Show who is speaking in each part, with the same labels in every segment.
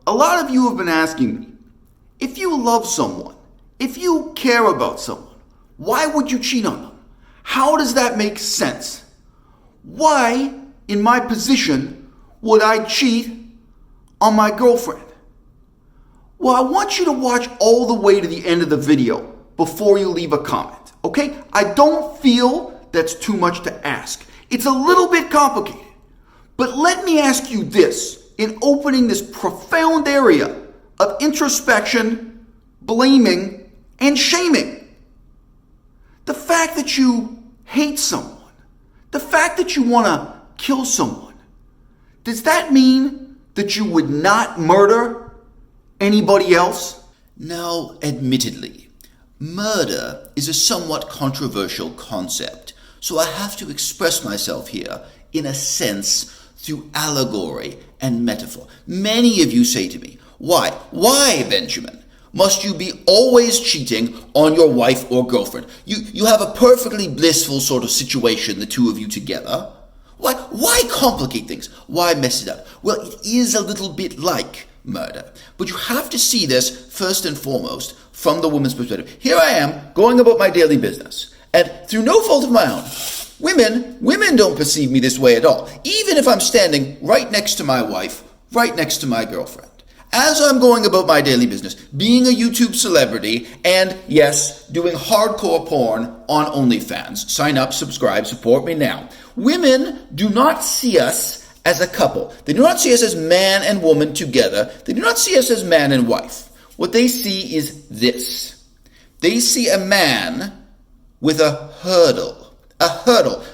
Speaker 1: A lot of you have been asking me, if you love someone, if you care about someone, why would you cheat on them? How does that make sense? Why, in my position, would I cheat on my girlfriend? Well, I want you to watch all the way to the end of the video before you leave a comment, okay? I don't feel that's too much to ask. It's a little bit complicated. But let me ask you this, in opening this profound area of introspection, blaming, and shaming. The fact that you hate someone, the fact that you want to kill someone, does that mean that you would not murder anybody else?
Speaker 2: Now, admittedly, murder is a somewhat controversial concept, so I have to express myself here, in a sense, through allegory and metaphor. Many of you say to me, why, Benjamin? Must you be always cheating on your wife or girlfriend? You have a perfectly blissful sort of situation, the two of you together. Why complicate things? Why mess it up? Well, it is a little bit like murder. But you have to see this, first and foremost, from the woman's perspective. Here I am, going about my daily business, and through no fault of my own, women don't perceive me this way at all, even if I'm standing right next to my wife, right next to my girlfriend. As I'm going about my daily business, being a YouTube celebrity, and yes, doing hardcore porn on OnlyFans. Sign up, subscribe, support me now. Women do not see us as a couple. They do not see us as man and woman together. They do not see us as man and wife. What they see is this. They see a man with a hurdle,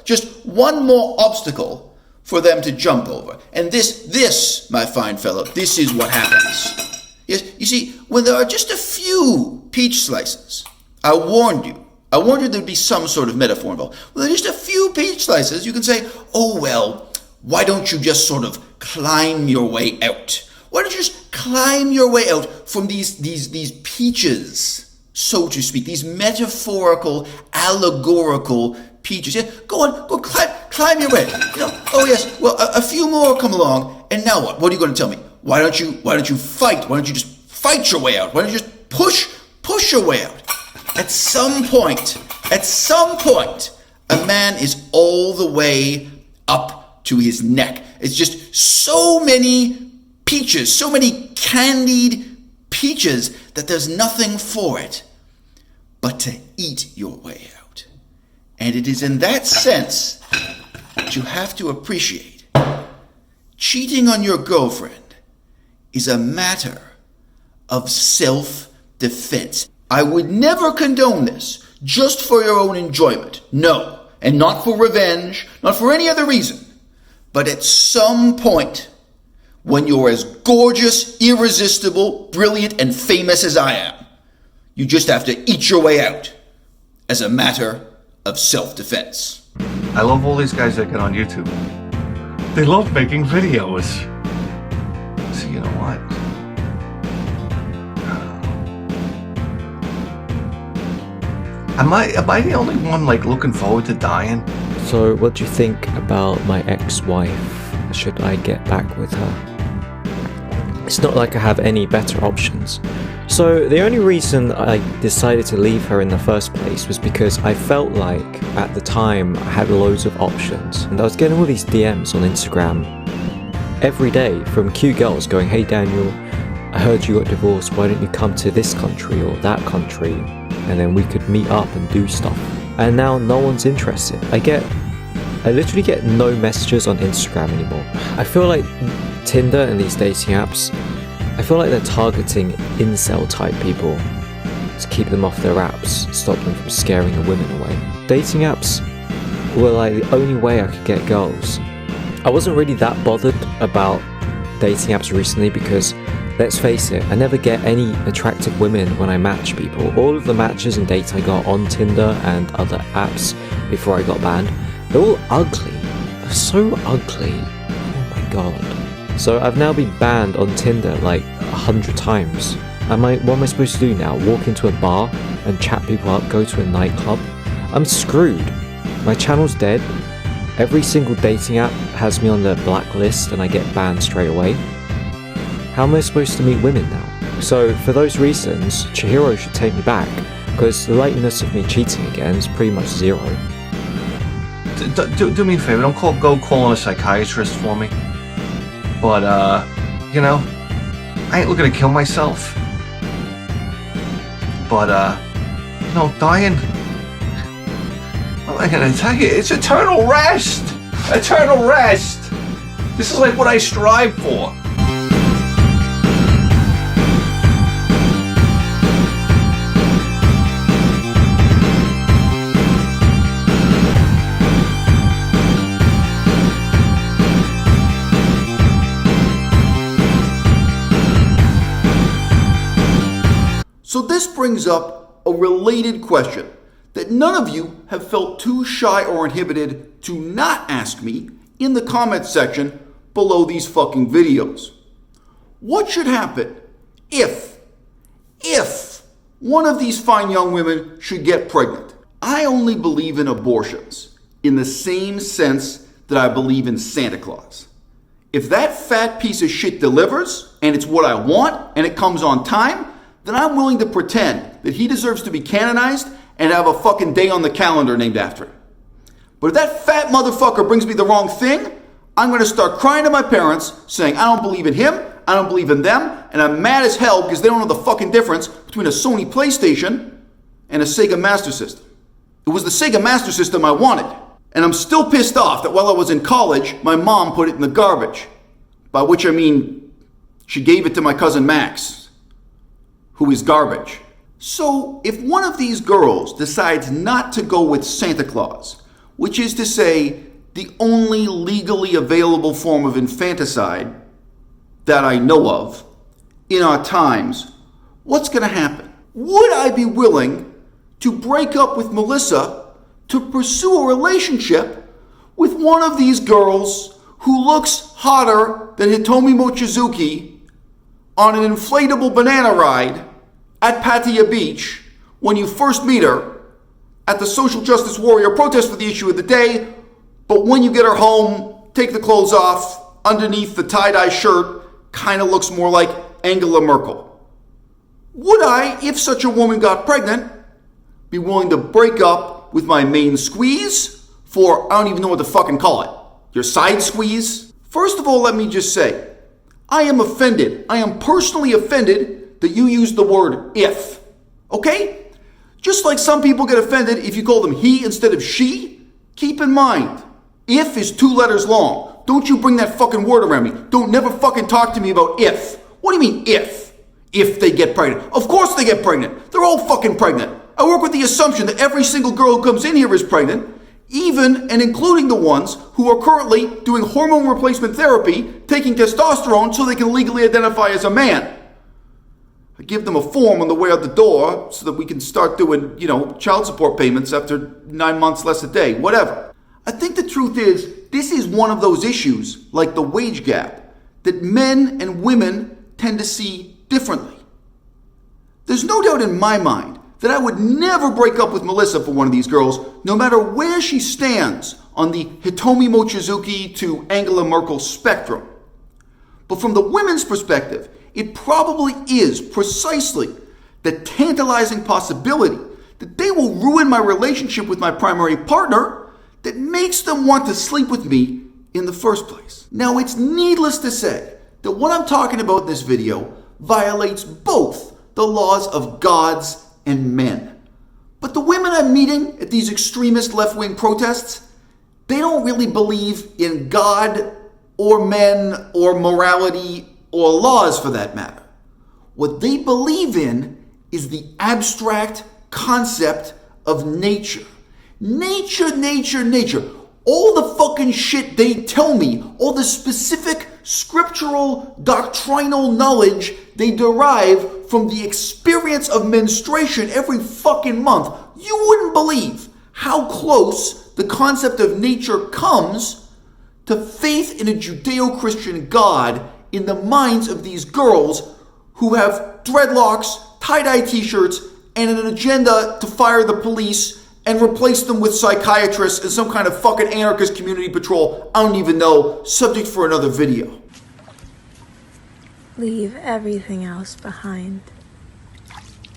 Speaker 2: just one more obstacle for them to jump over. And this, my fine fellow, this is what happens. Yes, you see, when there are just a few peach slices, I warned you there'd be some sort of metaphor involved. Well, there are just a few peach slices, you can say, oh well, why don't you just sort of climb your way out? Why don't you just climb your way out from these peaches, so to speak, these metaphorical, allegorical peaches? Yeah, go climb your way. Oh yes, well, a few more come along, and now what? What are you going to tell me? Why don't you fight? Why don't you just fight your way out? Why don't you just push your way out? At some point, a man is all the way up to his neck. It's just so many peaches, so many candied peaches that there's nothing for it but to eat your way out. And it is in that sense that you have to appreciate cheating on your girlfriend is a matter of self-defense. I would never condone this just for your own enjoyment. No, and not for revenge, not for any other reason. But at some point, when you're as gorgeous, irresistible, brilliant, and famous as I am, you just have to eat your way out as a matter of self-defense.
Speaker 3: I love all these guys that get on YouTube. They love making videos. So you know what? Am I the only one looking forward to dying?
Speaker 4: So what do you think about my ex-wife? Should I get back with her? It's not like I have any better options. So the only reason I decided to leave her in the first place was because I felt like at the time I had loads of options, and I was getting all these DMs on Instagram every day from cute girls going, "Hey Daniel, I heard you got divorced, why don't you come to this country or that country and then we could meet up and do stuff." And now no one's interested. I literally get no messages on Instagram anymore. I feel like Tinder and these dating apps, I feel like they're targeting incel type people to keep them off their apps, stop them from scaring the women away. Dating apps were the only way I could get girls. I wasn't really that bothered about dating apps recently because, let's face it, I never get any attractive women when I match people. All of the matches and dates I got on Tinder and other apps before I got banned, they're all ugly. They're so ugly. Oh my god. So I've now been banned on Tinder 100 times. What am I supposed to do now? Walk into a bar and chat people up, go to a nightclub? I'm screwed. My channel's dead. Every single dating app has me on the blacklist and I get banned straight away. how am I supposed to meet women now? So for those reasons, Chihiro should take me back, because the likeliness of me cheating again is pretty much zero.
Speaker 3: Do me a favor, don't go calling a psychiatrist for me. But, you know, I ain't looking to kill myself. But, you know, dying, well, I gotta tell you, it's eternal rest! Eternal rest! This is like what I strive for.
Speaker 1: So this brings up a related question that none of you have felt too shy or inhibited to not ask me in the comments section below these fucking videos. What should happen if one of these fine young women should get pregnant? I only believe in abortions in the same sense that I believe in Santa Claus. If that fat piece of shit delivers and it's what I want and it comes on time, then I'm willing to pretend that he deserves to be canonized and have a fucking day on the calendar named after him. But if that fat motherfucker brings me the wrong thing, I'm going to start crying to my parents saying I don't believe in him, I don't believe in them, and I'm mad as hell because they don't know the fucking difference between a Sony PlayStation and a Sega Master System. It was the Sega Master System I wanted. And I'm still pissed off that while I was in college, my mom put it in the garbage. By which I mean, she gave it to my cousin Max, who is garbage. So if one of these girls decides not to go with Santa Claus, which is to say the only legally available form of infanticide that I know of in our times, what's going to happen? Would I be willing to break up with Melissa to pursue a relationship with one of these girls who looks hotter than Hitomi Mochizuki on an inflatable banana ride at Pattaya Beach when you first meet her at the social justice warrior protest for the issue of the day, but when you get her home, take the clothes off, underneath the tie-dye shirt, kind of looks more like Angela Merkel? Would I, if such a woman got pregnant, be willing to break up with my main squeeze for, I don't even know what to fucking call it, your side squeeze? First of all, let me just say, I am offended. I am personally offended that you use the word if, okay? Just like some people get offended if you call them he instead of she, keep in mind, if is 2 letters long. Don't you bring that fucking word around me. Don't never fucking talk to me about if. What do you mean if? If they get pregnant. Of course they get pregnant. They're all fucking pregnant. I work with the assumption that every single girl who comes in here is pregnant, even and including the ones who are currently doing hormone replacement therapy, taking testosterone so they can legally identify as a man. I give them a form on the way out the door so that we can start doing, child support payments after 9 months less a day, whatever. I think the truth is, this is one of those issues, like the wage gap, that men and women tend to see differently. There's no doubt in my mind that I would never break up with Melissa for one of these girls, no matter where she stands on the Hitomi Mochizuki to Angela Merkel spectrum. But from the women's perspective, it probably is precisely the tantalizing possibility that they will ruin my relationship with my primary partner that makes them want to sleep with me in the first place. Now, it's needless to say that what I'm talking about in this video violates both the laws of gods and men. But the women I'm meeting at these extremist left-wing protests, they don't really believe in God or men or morality or laws for that matter. What they believe in is the abstract concept of nature. Nature, nature, nature. All the fucking shit they tell me, all the specific scriptural, doctrinal knowledge they derive from the experience of menstruation every fucking month, you wouldn't believe how close the concept of nature comes to faith in a Judeo-Christian God in the minds of these girls who have dreadlocks, tie-dye t-shirts, and an agenda to fire the police and replace them with psychiatrists and some kind of fucking anarchist community patrol. I don't even know. Subject for another video.
Speaker 5: Leave everything else behind.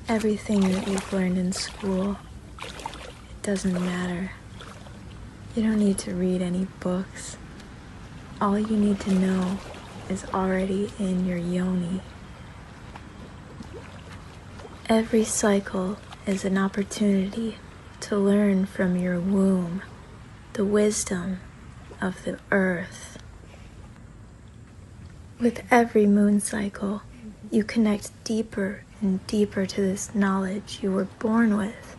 Speaker 5: Everything that you've learned in school. It doesn't matter. You don't need to read any books. All you need to know is already in your yoni. Every cycle is an opportunity to learn from your womb, the wisdom of the earth. With every moon cycle, you connect deeper and deeper to this knowledge you were born with,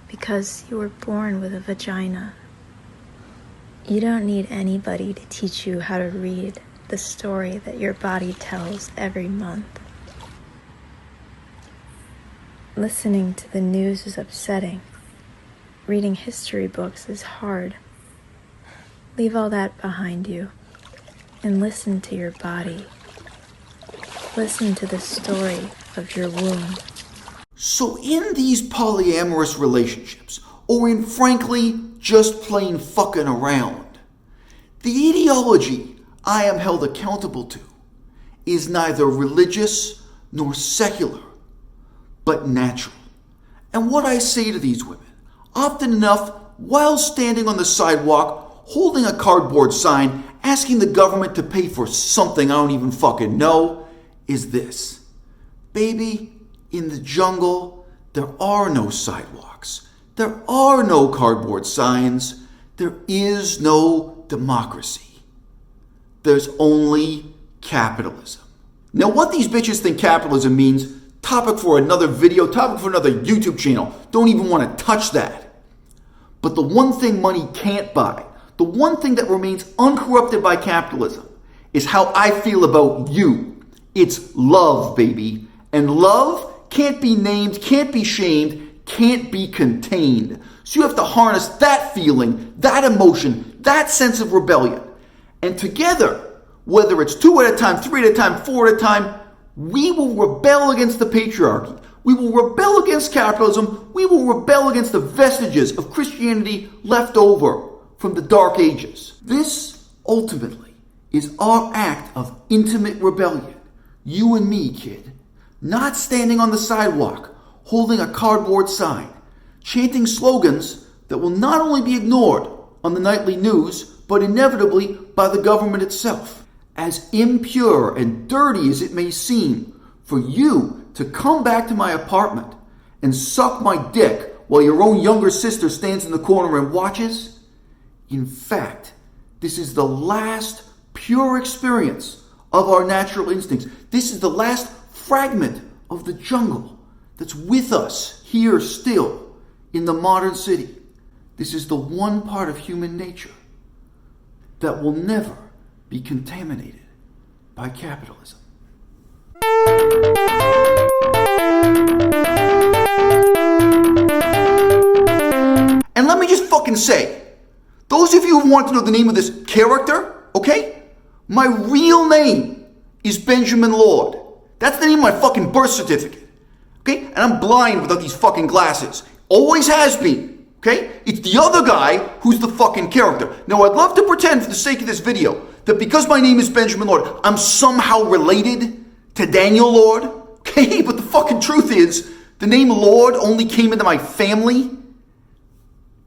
Speaker 5: because you were born with a vagina. You don't need anybody to teach you how to read the story that your body tells every month. Listening to the news is upsetting. Reading history books is hard. Leave all that behind you and listen to your body. Listen to the story of your womb.
Speaker 1: So in these polyamorous relationships, or in frankly, just plain fucking around, the ideology I am held accountable to is neither religious nor secular, but natural. And what I say to these women, often enough while standing on the sidewalk, holding a cardboard sign, asking the government to pay for something I don't even fucking know, is this. Baby, in the jungle, there are no sidewalks. There are no cardboard signs. There is no democracy. There's only capitalism. Now, what these bitches think capitalism means, topic for another video, topic for another YouTube channel. Don't even want to touch that. But the one thing money can't buy, the one thing that remains uncorrupted by capitalism, is how I feel about you. It's love, baby. And love can't be named, can't be shamed, can't be contained. So you have to harness that feeling, that emotion, that sense of rebellion. And together, whether it's 2 at a time, 3 at a time, 4 at a time, we will rebel against the patriarchy. We will rebel against capitalism. We will rebel against the vestiges of Christianity left over from the Dark Ages. This, ultimately, is our act of intimate rebellion. You and me, kid. Not standing on the sidewalk, holding a cardboard sign, chanting slogans that will not only be ignored on the nightly news, but inevitably by the government itself. As impure and dirty as it may seem for you to come back to my apartment and suck my dick while your own younger sister stands in the corner and watches, in fact, this is the last pure experience of our natural instincts. This is the last fragment of the jungle that's with us here still in the modern city. This is the one part of human nature that will never be contaminated by capitalism. And let me just fucking say, those of you who want to know the name of this character, okay? My real name is Benjamin Lord. That's the name of my fucking birth certificate. Okay? And I'm blind without these fucking glasses. Always has been. Okay? It's the other guy who's the fucking character. Now, I'd love to pretend for the sake of this video that because my name is Benjamin Lord, I'm somehow related to Daniel Lord. Okay? But the fucking truth is, the name Lord only came into my family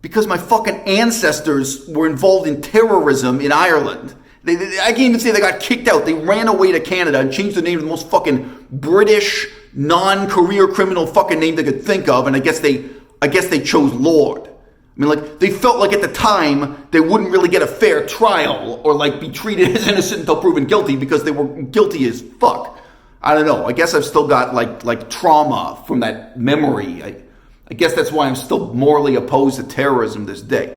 Speaker 1: because my fucking ancestors were involved in terrorism in Ireland. I can't even say they got kicked out. They ran away to Canada and changed the name to the most fucking British, non-career criminal fucking name they could think of, and I guess they chose Lord. I mean, like, they felt like at the time they wouldn't really get a fair trial or, like, be treated as innocent until proven guilty because they were guilty as fuck. I don't know. I guess I've still got, like trauma from that memory. I guess that's why I'm still morally opposed to terrorism this day.